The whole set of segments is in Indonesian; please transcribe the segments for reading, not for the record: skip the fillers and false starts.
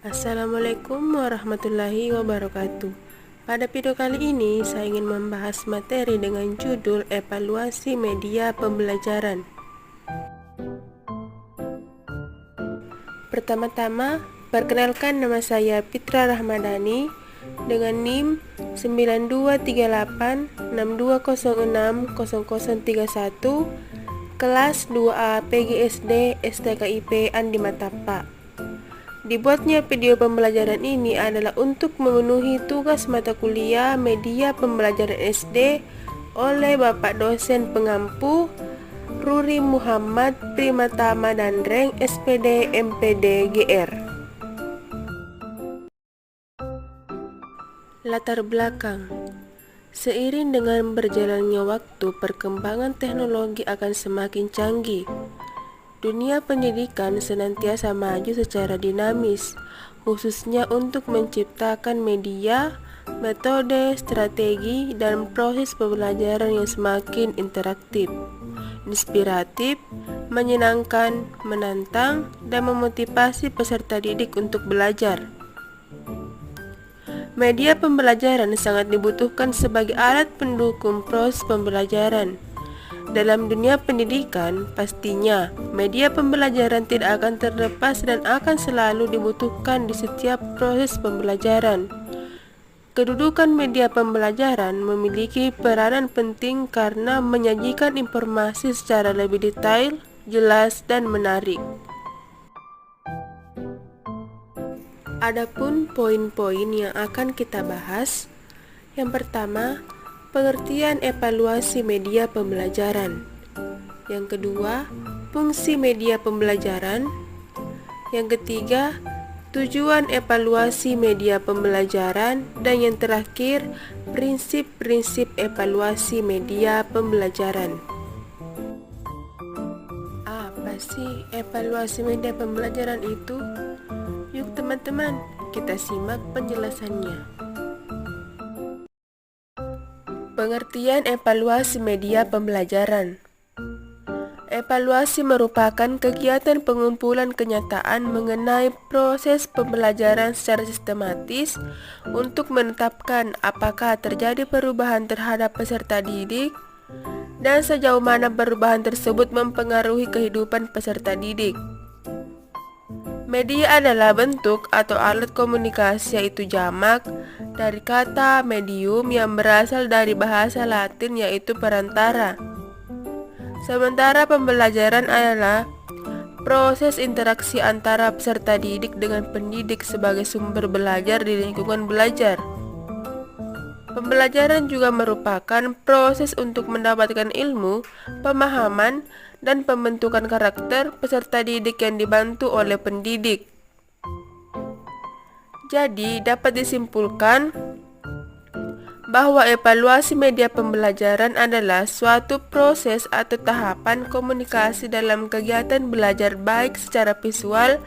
Assalamualaikum warahmatullahi wabarakatuh. Pada video kali ini, saya ingin membahas materi dengan judul evaluasi media pembelajaran. Pertama-tama, perkenalkan, nama saya Fitra Rahmadani dengan NIM 923862060031, kelas 2A PGSD STKIP Andi Matapa. Dibuatnya video pembelajaran ini adalah untuk memenuhi tugas mata kuliah media pembelajaran SD oleh Bapak dosen pengampu Ruri Muhammad Primatama Danreng SPD MPD GR. Latar belakang. Seiring dengan berjalannya waktu, perkembangan teknologi akan semakin canggih. Dunia pendidikan senantiasa maju secara dinamis, khususnya untuk menciptakan media, metode, strategi, dan proses pembelajaran yang semakin interaktif, inspiratif, menyenangkan, menantang, dan memotivasi peserta didik untuk belajar. Media pembelajaran sangat dibutuhkan sebagai alat pendukung proses pembelajaran. Dalam dunia pendidikan, pastinya media pembelajaran tidak akan terlepas dan akan selalu dibutuhkan di setiap proses pembelajaran. Kedudukan media pembelajaran memiliki peranan penting karena menyajikan informasi secara lebih detail, jelas, dan menarik. Adapun poin-poin yang akan kita bahas, yang pertama, pengertian evaluasi media pembelajaran. Yang kedua, fungsi media pembelajaran. Yang ketiga, tujuan evaluasi media pembelajaran. Dan yang terakhir, prinsip-prinsip evaluasi media pembelajaran. Apa sih evaluasi media pembelajaran itu? Yuk teman-teman, kita simak penjelasannya. Pengertian evaluasi media pembelajaran. Evaluasi merupakan kegiatan pengumpulan kenyataan mengenai proses pembelajaran secara sistematis untuk menetapkan apakah terjadi perubahan terhadap peserta didik dan sejauh mana perubahan tersebut mempengaruhi kehidupan peserta didik. Media adalah bentuk atau alat komunikasi, yaitu jamak dari kata medium yang berasal dari bahasa Latin yaitu perantara. Sementara pembelajaran adalah proses interaksi antara peserta didik dengan pendidik sebagai sumber belajar di lingkungan belajar. Pembelajaran juga merupakan proses untuk mendapatkan ilmu, pemahaman, dan pembentukan karakter peserta didik yang dibantu oleh pendidik. Jadi, dapat disimpulkan bahwa evaluasi media pembelajaran adalah suatu proses atau tahapan komunikasi dalam kegiatan belajar baik secara visual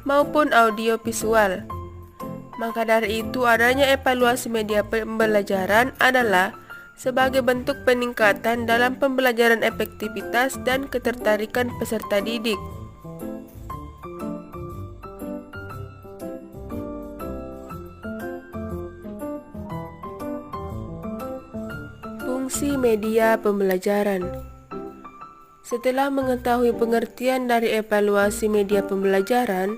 maupun audiovisual. Maka dari itu, adanya evaluasi media pembelajaran adalah sebagai bentuk peningkatan dalam pembelajaran efektivitas dan ketertarikan peserta didik. Fungsi media pembelajaran. Setelah mengetahui pengertian dari evaluasi media pembelajaran,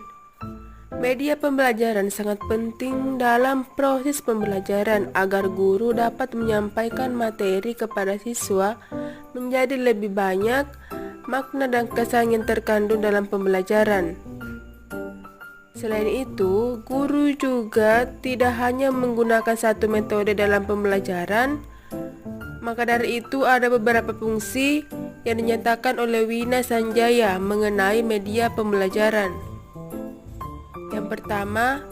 media pembelajaran sangat penting dalam proses pembelajaran agar guru dapat menyampaikan materi kepada siswa menjadi lebih banyak makna dan kesan yang terkandung dalam pembelajaran. Selain itu, guru juga tidak hanya menggunakan satu metode dalam pembelajaran, maka dari itu ada beberapa fungsi yang dinyatakan oleh Wina Sanjaya mengenai media pembelajaran. Yang pertama,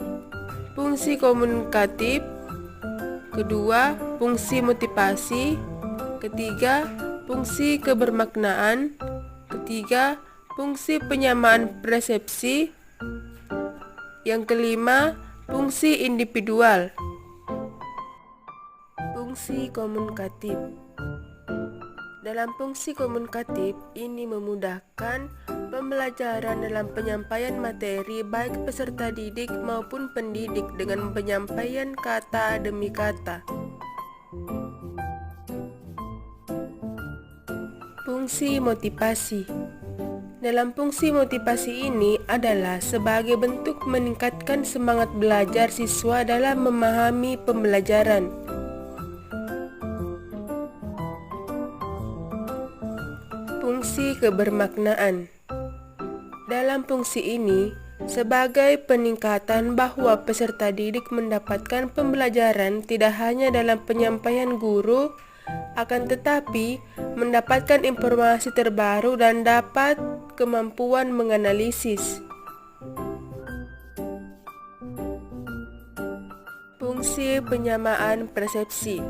fungsi komunikatif. Kedua, fungsi motivasi. Ketiga, fungsi kebermaknaan. Ketiga, fungsi penyamaan persepsi. Yang kelima, fungsi individual. Fungsi komunikatif. Dalam fungsi komunikatif ini memudahkan Pembelajaran dalam penyampaian materi baik peserta didik maupun pendidik dengan penyampaian kata demi kata. Fungsi motivasi. Dalam fungsi motivasi ini adalah sebagai bentuk meningkatkan semangat belajar siswa dalam memahami pembelajaran. Fungsi kebermaknaan. Dalam fungsi ini, sebagai peningkatan bahwa peserta didik mendapatkan pembelajaran tidak hanya dalam penyampaian guru, akan tetapi mendapatkan informasi terbaru dan dapat kemampuan menganalisis. Fungsi penyamaan persepsi,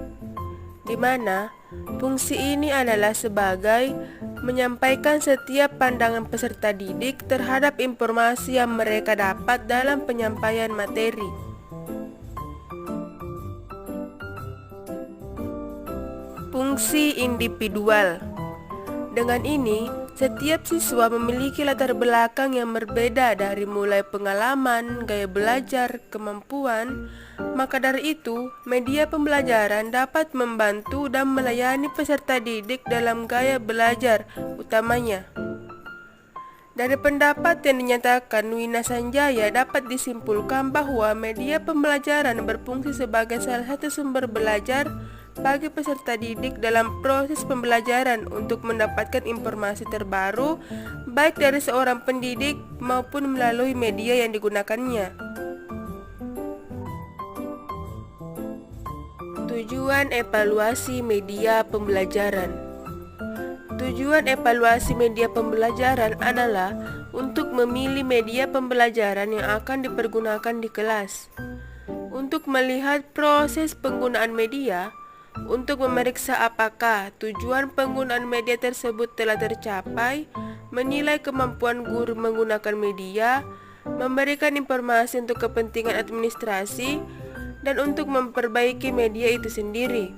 di mana fungsi ini adalah sebagai menyampaikan setiap pandangan peserta didik terhadap informasi yang mereka dapat dalam penyampaian materi. Fungsi individual. Dengan ini, setiap siswa memiliki latar belakang yang berbeda dari mulai pengalaman, gaya belajar, kemampuan. Maka dari itu, media pembelajaran dapat membantu dan melayani peserta didik dalam gaya belajar utamanya. Dari pendapat yang dinyatakan Wina Sanjaya dapat disimpulkan bahwa media pembelajaran berfungsi sebagai salah satu sumber belajar bagi peserta didik dalam proses pembelajaran untuk mendapatkan informasi terbaru baik dari seorang pendidik maupun melalui media yang digunakannya. Tujuan evaluasi media pembelajaran. Tujuan evaluasi media pembelajaran adalah untuk memilih media pembelajaran yang akan dipergunakan di kelas, untuk melihat proses penggunaan media, untuk memeriksa apakah tujuan penggunaan media tersebut telah tercapai, menilai kemampuan guru menggunakan media, memberikan informasi untuk kepentingan administrasi, dan untuk memperbaiki media itu sendiri.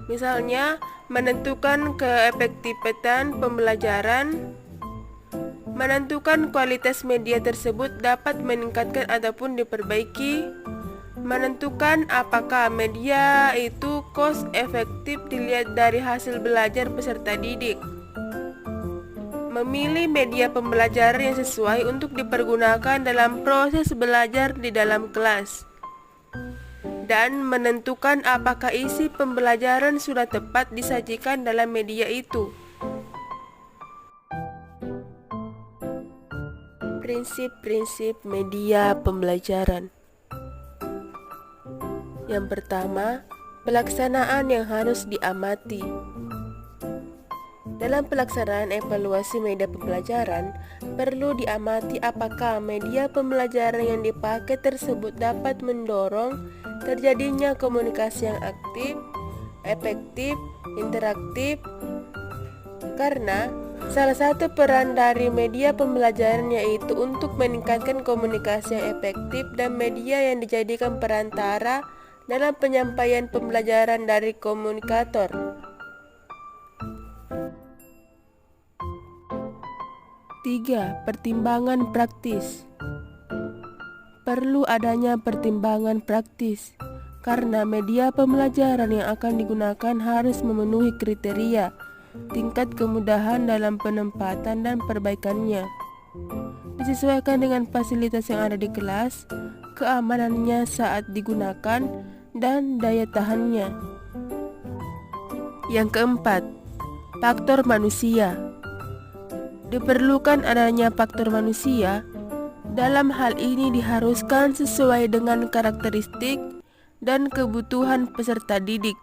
Misalnya, menentukan keefektifan pembelajaran, menentukan kualitas media tersebut dapat meningkatkan ataupun diperbaiki, menentukan apakah media itu cost efektif dilihat dari hasil belajar peserta didik, memilih media pembelajaran yang sesuai untuk dipergunakan dalam proses belajar di dalam kelas, dan menentukan apakah isi pembelajaran sudah tepat disajikan dalam media itu. Prinsip-prinsip media pembelajaran. Yang pertama, pelaksanaan yang harus diamati. Dalam pelaksanaan evaluasi media pembelajaran, perlu diamati apakah media pembelajaran yang dipakai tersebut dapat mendorong terjadinya komunikasi yang aktif, efektif, interaktif. Karena salah satu peran dari media pembelajaran yaitu untuk meningkatkan komunikasi yang efektif dan media yang dijadikan perantara dalam penyampaian pembelajaran dari komunikator. Tiga, pertimbangan praktis. Perlu adanya pertimbangan praktis karena media pembelajaran yang akan digunakan harus memenuhi kriteria, tingkat kemudahan dalam penempatan dan perbaikannya, disesuaikan dengan fasilitas yang ada di kelas, keamanannya saat digunakan, dan daya tahannya. Yang keempat, faktor manusia. Diperlukan adanya faktor manusia. Dalam hal ini diharuskan sesuai dengan karakteristik dan kebutuhan peserta didik.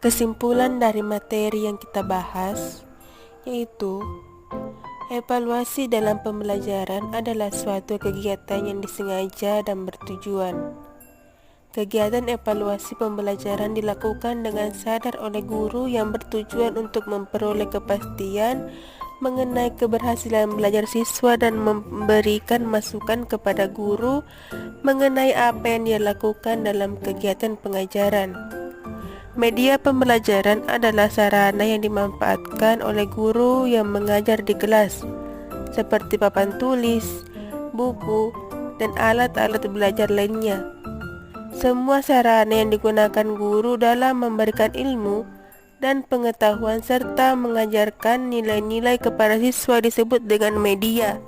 Kesimpulan dari materi yang kita bahas yaitu evaluasi dalam pembelajaran adalah suatu kegiatan yang disengaja dan bertujuan. Kegiatan evaluasi pembelajaran dilakukan dengan sadar oleh guru yang bertujuan untuk memperoleh kepastian mengenai keberhasilan belajar siswa dan memberikan masukan kepada guru mengenai apa yang dia lakukan dalam kegiatan pengajaran. Media pembelajaran adalah sarana yang dimanfaatkan oleh guru yang mengajar di kelas, seperti papan tulis, buku, dan alat-alat belajar lainnya. Semua sarana yang digunakan guru dalam memberikan ilmu dan pengetahuan serta mengajarkan nilai-nilai kepada siswa disebut dengan media.